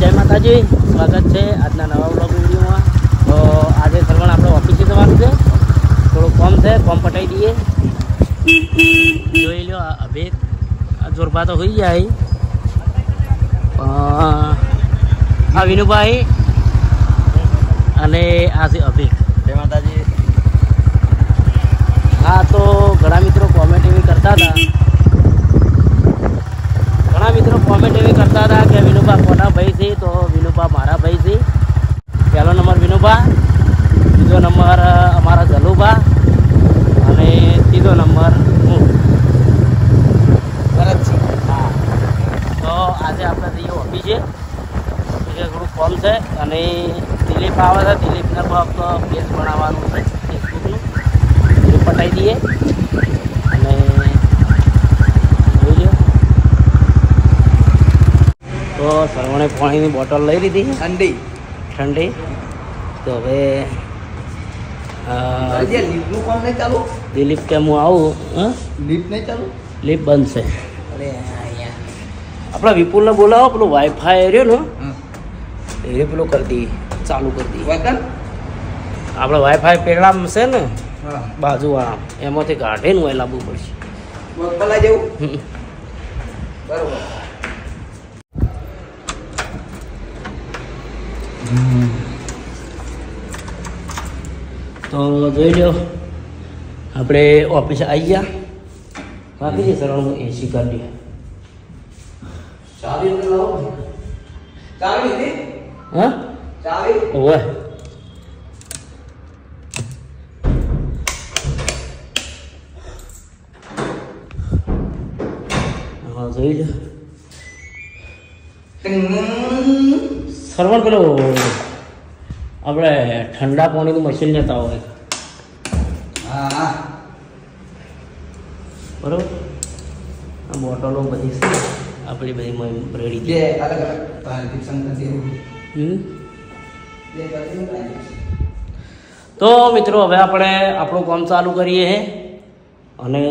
જય માતાજી, સ્વાગત છે આજના નવા બ્લોગ વિડીયોમાં. તો આજે સરવણ આપણે ઓફિસે જવાનું છે, થોડું કોમ છે, કોમ પટાઈ દઈએ. જોઈ લો અભી જોરબા તો હોઈ જાય. આ વિનુભાઈ અને આ છે અભિક. જય માતાજી. હા, તો ઘણા મિત્રો કોમેન્ટ એવી કરતા હતા કે વિનુભા કોના ભાઈ છે. તો વિનુભા મારા ભાઈ છે. પહેલો નંબર વિનુભા, બીજો નંબર અમારા જલુભા અને ત્રીજો નંબર હું. ભરત છે. હા, તો આજે આપણે જઈએ ઓફિસે, થોડું કોમ છે અને દિલીપ આવે છે. દિલીપને ફક્ત પેજ બનાવવાનું છે ફેસબુકનું, એ પટાઈ દઈએ અને જોઈ લો. તો સરવણે પાણીની બોટલ લઈ લીધી ઠંડી. તો હવે લીપનું કોણ નહીં ચાલુ? દિલીપ કે હું આવું. લીપ નહીં ચાલુ? લીપ બંધ છે. અરે અહીંયા આપણા વિપુલને બોલાવો, પેલું વાઈફાઈ રહ્યો ને એ પેલું કરી દઈએ, ચાલુ કરી દઈએ. વગર આપણે વાઈફાઈ પેલા છે ને હા બાજુવાળા, એમાંથી કાઢીને હોય લાવવું પડશે. વગલા જેવું બરોબર. તો જોઈ લો, આપણે ઓફિસે આવી ગયા. બાકી છે સરળ એસી કરી દઈએ. ચાવી લાવો. ચાવી લીધી? હા, ચાવી ઓવે. હા, જોઈ લો સરવણ. પેલું આપણે ઠંડા પાણીનું મશીન લેતા હોય હા બરાબર. આ બોટલો બધી છે આપણી, બધી રેડી બે છે. અલગ અલગ ટ્રાન્ઝેક્શન કરતી બે કરતી ટ્રાન્ઝેક્શન. તો મિત્રો હવે આપણે આપણું કામ ચાલુ કરીએ હે અને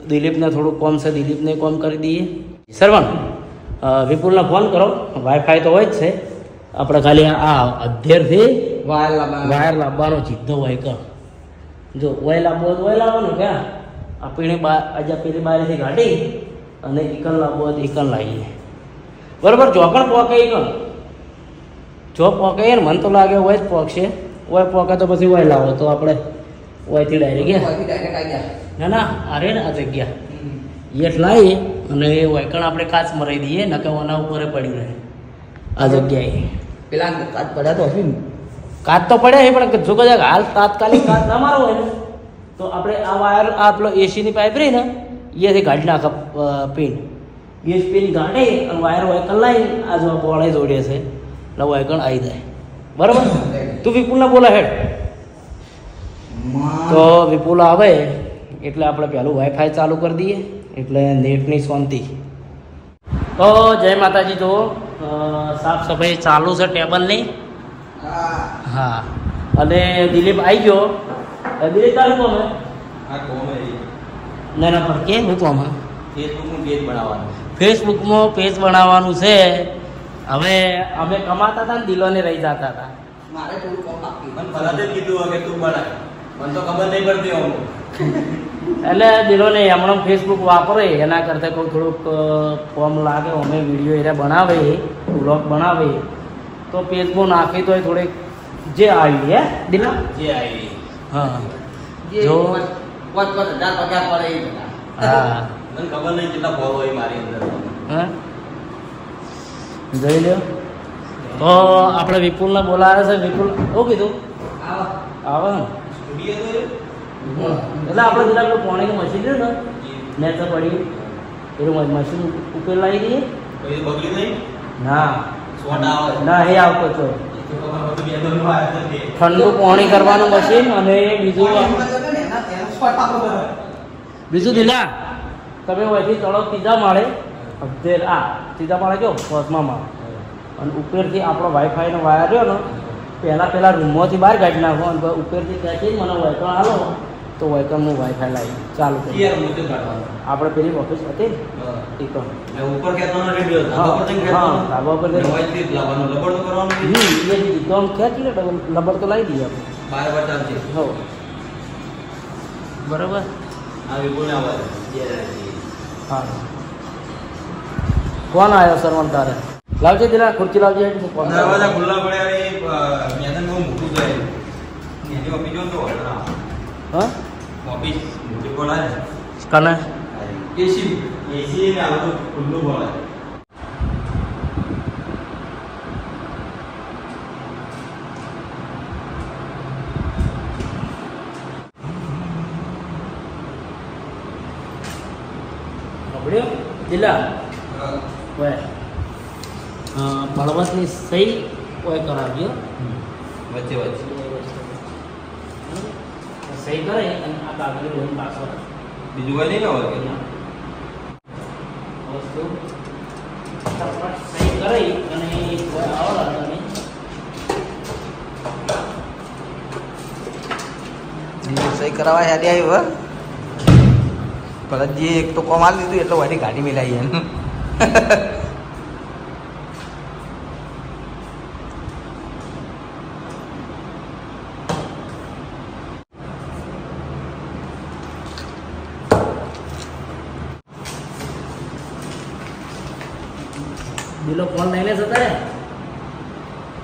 દિલીપને થોડું કામ છે, દિલીપને કામ કરી દઈએ. સરવણ, વિપુલને ફોન કરો. વાઈફાઈ તો હોય જ છે, આપણે ખાલી આ અધ્યરથી વાયર લાવવાનો સીધો હોય કર. જો ઓય લાવવો હોય તો ઓય લાવવાનું ક્યાં આ પીણી આજે પેલી બારીથી કાઢી અને ઈકન લાવવો હોય તો ઈકન લાવીએ. બરાબર. ચોકણ પોકે ઈકન જો પોકે ને મને તો લાગે હોય જ પોકશે. ઓય પોકે તો પછી ઓય લાવો તો આપણે ઓયથી ડાયરેક્ટ ના ના અરે ને આ જગ્યા એટ લાવી અને એ વૈકણ આપણે કાચ મરાઈ દઈએ, નકે ઓના ઉપર પડી રહે આ જગ્યાએ. પેલા કાચ પડ્યા તો હશે ને? કાચ તો પડે છે પણ જો કદાચ હાલ તાત્કાલિક કાચ ના મારો હોય ને તો આપણે આ વાયર, આ પેલો એસીની પાઇપ રહી ને એથી કાઢી નાખે પિન. એ પિન કાઢી અને વાયર વૈકણ લાવી આ જો બોળે જોડે છે એટલે વૈકણ આવી જાય. બરાબર. તું વિપુલને બોલે હેડ. તો વિપુલ આવે એટલે આપણે પહેલું વાઈફાઈ ચાલુ કરી દઈએ એટલે નેટની શાંતિ. તો જય માતાજી. જુઓ સાફ સફાઈ ચાલુ છે ટેબલની. હા, અને દિલીપ આવી ગયો. દિલીપ તારું કોમ હે? આ કોમ હે ના ના પણ કેમ હું કોમ હે? ફેસબુકનું પેજ બનાવવાનું. ફેસબુકમાં પેજ બનાવવાનું છે. હવે અમે કમાતા હતા ને દિલોને રહી જતા હતા. મારે થોડું કોમ બાકી. મને ભરતે કીધું કે તું બનાવ. મને તો ખબર નહીં પડતી હોમ. એટલે દિલોને હમણાં ફેસબુક વાપરે એના કરતાં કોઈ થોડુંક ફોર્મ લાગે, અમે વિડીયો એને બનાવે, બ્લોગ બનાવે તો પેજમાં નાખી તો થોડીક જે આવી હે દિલા જે આવી. હા જો જો 5,000 પગાર પડે એ બધા. હા મને ખબર નહીં કેટલા ફોલો હોય મારી અંદર. હા, જોઈ લો. તો આપણે વિપુલને બોલાવે છે. વિપુલ શું કીધું? આવે ને એટલે આપણે જેટલા પેલું પાણીનું મશીન રહ્યું ને નેચર પડી પેલું મશીન ઉપર લાવી દઈએ. બગડી નહીં ના સોડા આવે ના, એ આવતો છો ઠંડુ પાણી કરવાનું મશીન. અને બીજું દિલા તમે અહીંથી ચડો ત્રીજા માળે, ત્રીજા માળે કયો ફર્સ્ટમાં માળે, અને ઉપરથી આપણો વાઈફાઈનો વાયર રહ્યો ને પહેલાં રૂમમાંથી બહાર કાઢી નાખો અને ઉપરથી ખેંચી મને વાઈફાઈ હાલો તો વાયકન હું વાઈફાઈ લાવી ચાલુ કરી યાર મુજબ કાઢવાનો આપણે પેલી ઓફિસ હતી ને એ તો મેં ઉપર કહેતો ને રેડિયો ધાબા પર જઈને કહેતો હા ધાબા પર જઈને વાઈથી જ લાવવાનું લબડ તો કરવાનું એ જ તો આમ ખેંચી લે લબર તો લાવી દઈએ આપણે બાર ચાલશે હો બરાબર આ વિપુલને આવાજ હા કોણ આવ્યો સરવણ તારે લાવજે જરા ખુરચી લાવજે દરવાજા ખુલ્લા પડ્યા એ મેદાન બહુ મોટું જાય એની ઓફિસ જો તો હા ઓફિસ મોટી બોલાય ને કને એસી ને આ બધું ખુલ્લું બોલાય જિલ્લા બળવંતની સહી કોઈ કરાવજો વચ્ચે વચ્ચે સહી કરે અને આ કાગળ લઈને પાછો બીજું કઈ નહીં હોય કે વસ્તુ સહી કરી અને આવડે સહી કરાવવા યાદ આવ્યું પણ જે એક તો કોમાલ લીધું એટલે વાડી ગાડી મિલાઈ એનું દિલો ફોન લઈને જતા રે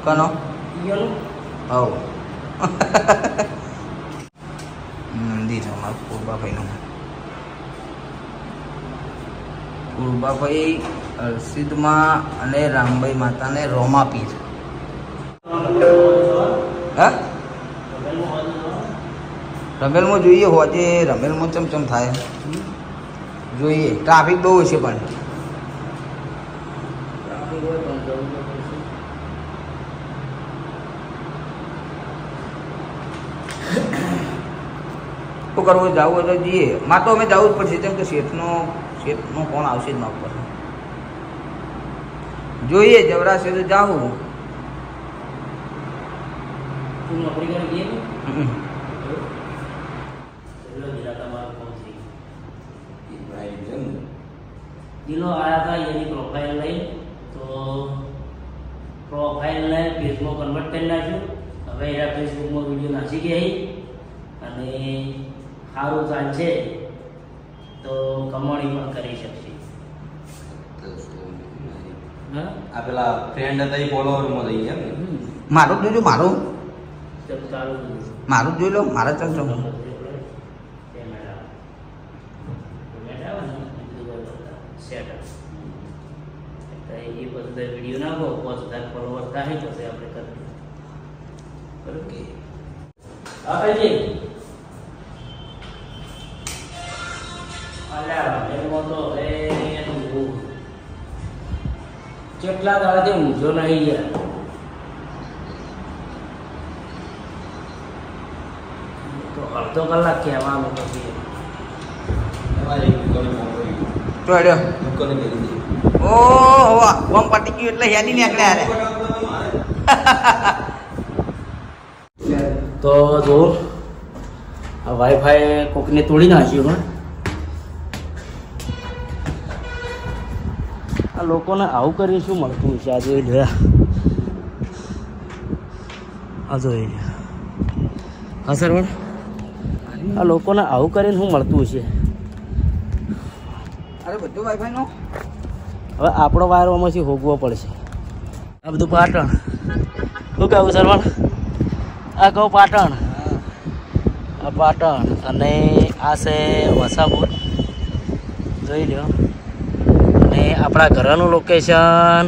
કોનો ઈયોનું હવ મંદિર અમારું પૂર્વાભાઈનું પૂર્વાભાઈ અરસિદમાં અને રામભાઈ માતાને રોમા પીર હા રમેલમાં જોઈએ હોજે રમેલમાં ચમચમ થાય જોઈએ ટ્રાફિક બહુ છે પણ શું કરવું જવું હોય તો જઈએ માં તો અમે જવું જ પડશે કેમ કે શેઠનો કોણ આવશે જ ન ઉપર જોઈએ જવરાશે તો જાવું નોકરી કરી ગઈ દિલો આયા હતા એની પ્રોફાઇલ લઈ તો પ્રોફાઇલને પેજમાં કન્વર્ટ કરી નાખ્યું હવે એના ફેસબુકમાં વિડીયો નાખી ગયા અને સારું ચાલશે તો કમાણી પણ કરી શકશે આ પેલા ફ્રેન્ડ હતા એ ફોલોવરમાં લઈ ગયા મારું જોજો મારું ચાલુ મારું જોઈ લો મારા ચાલજો એ બધા વિડીયો નાખો 5000 ફોલોવર થાય પછી આપણે કરીએ ઓકે હા ભાઈજી અલ્યા એનો તો કેટલા દાડાથી ઊંઝો નહીં ગયા તો અડધો કલાક કહેવાનું પછી તો હેડ્યો ઓહો બોમ પટી ગયું એટલે હેડી નીકળ્યા તો જો આ વાઈફાઈ કોકને તોડી નાખ્યું પણ આ લોકોને આવું કરીને શું મળતું છે આ જોઈ લે આ જોઈ લે હા સર પણ આ લોકોને આવું કરીને શું મળતું છે અરે બધું વાઈફાઈ નો હવે આપણો વાયર આમાંથી હોગવો પડશે આ બધું પાટણ શું કહેવું સરવણ આ કહું પાટણ આ પાટણ અને આ છે વસાપુર જોઈ લો અને આપણા ઘરનું લોકેશન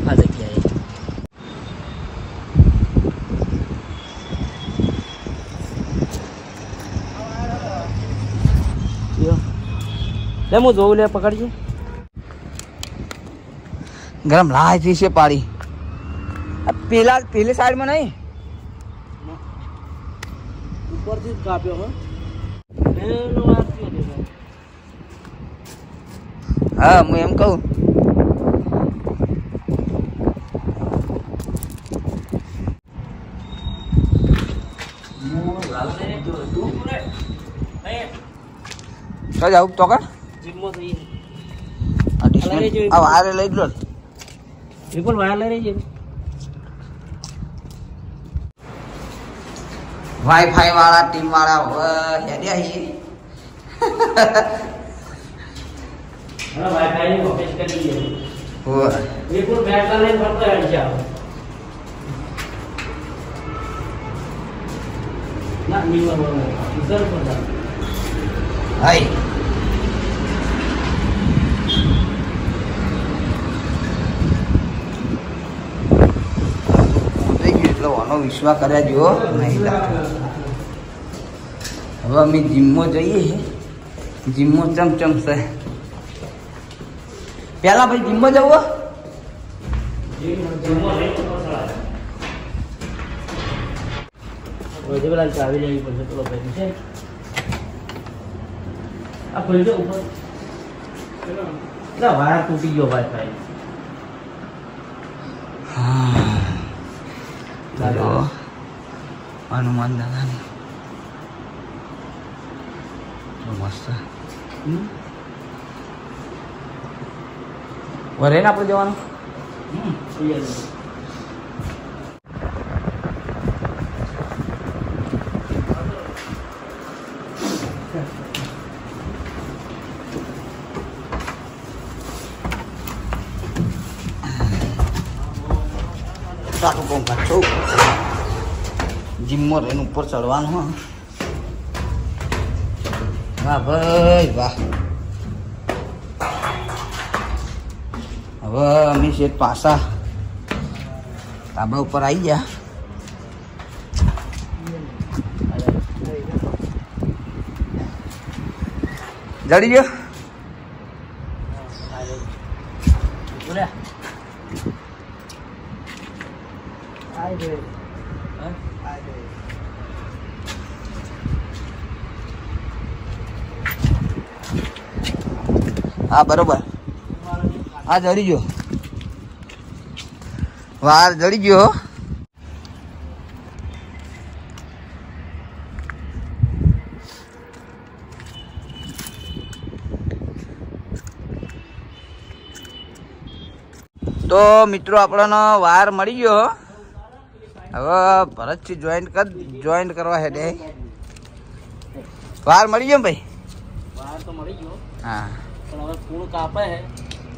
આ જગ્યાએ લે હું જોઉં લે પકડજે ગરમ લાઈ છે પાડી પેલી સાઈડમાં નહીં ઉપરથી જ કાપ્યો હા હું એમ કહું કઈ જાવ તો કર જીમમાં જઈએ આ ડિસ્પ્લે આ વાયર લઈ લો વિપુલ વાયર લઈ રહી છે વાઈફાઈ વાળા ટીમ વાળા હેડ્યા હી હા વાઈફાઈ ની ઓફિસ કરી દઈએ હો વિપુલ બેટ લઈને ફરતો હેડ છે ના નીવા બોલ ઇધર પર હાય આનો વિશ્વાસ કર્યા જો નહીં હવે અમે જીમમાં જઈએ જીમમાં ચમચમ છે પેલા ભાઈ જીમમાં જવું પેલા ચાવી લેવી પડશે પેલો ભાઈ છે આ ખોલજો ઉપર એટલે વાયર તૂટી ગયો વાઈફાઈ હા હનુમાન દાદાની મસ્ત વરે ને આપણે જવાનું સારું કોમ પાછું જીમમાં રહીને ઉપર ચડવાનું હા વાહ ભાઈ વાહ હવે અમે છે પાછા ધાબા ઉપર આવી ગયા જડી ગયો હા બરોબર હા જડી ગયો વાર જડી ગયો તો મિત્રો આપણને વાર મળી ગયો હવે ભરતથી જોઈન્ટ કરવા હેડે વાર મળી ગયો ભાઈ વાર તો મળી ગયો હા પણ હવે પૂરું કાપે હે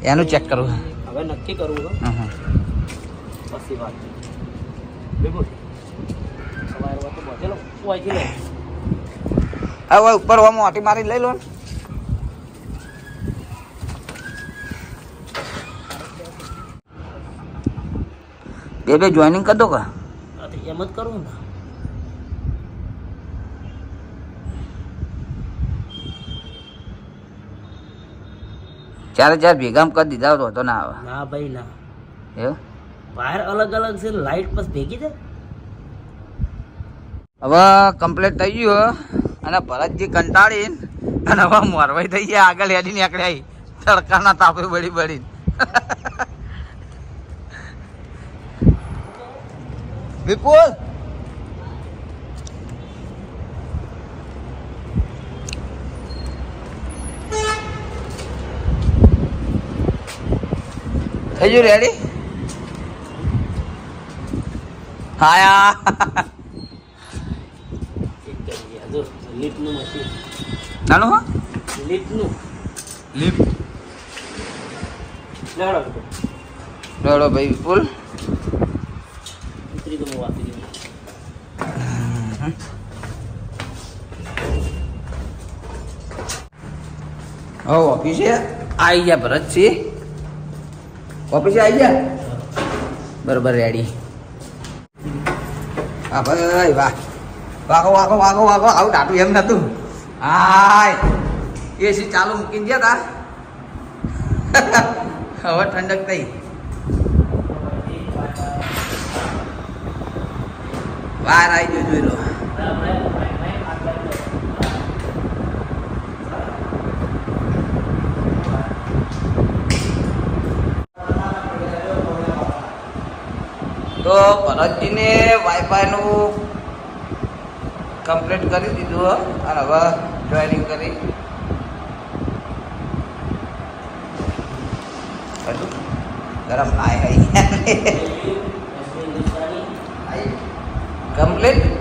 એનું ચેક કરવું હવે નક્કી કરવું પછી વાત બિલકુલ સવારે તો બચેલો વાંચી લે હવે ઉપર મોટી મારી લઈ લો બે જોઈનિંગ કરી દો કા એમ જ કરવું ને ચાર ભેગામ કરી દીધા તો ના આવે ના ભાઈ ના એવું વાયર અલગ અલગ છે લાઈટ બસ ભેગી છે હવે કમ્પ્લીટ થઈ ગયું અને ભરતજી કંટાળી અને હવે મોરવાઈ થઈ ગયા આગળ હેડી નીકળ્યા તડકાના તાપે બળી બળી વિપુલ થઈ ગયું રેડી હાયા લીપનું મશીન નાનું હા લીપનું લીપ લેવડો લેવડો ભાઈ વિપુલ ઉતરી તો હું વાપી દઉં ઓફિસે આવી ગયા ભરતજી ઓફિસે આવી ગયા બરોબર રેડી હા ભાઈ વાહ વાગો વાગો વાગો વાગો આવું ડાટું એમ નતું હાય એસી ચાલુ મૂકીને ગયા તા હવે ઠંડક થઈ બહાર આવી ગયો જોઈ લો તો ભરતજીને વાઈફાઈનું કમ્પ્લીટ કરી દીધું અને હવે જોઈનિંગ કરી બધું ગરમ થાય કમ્પ્લીટ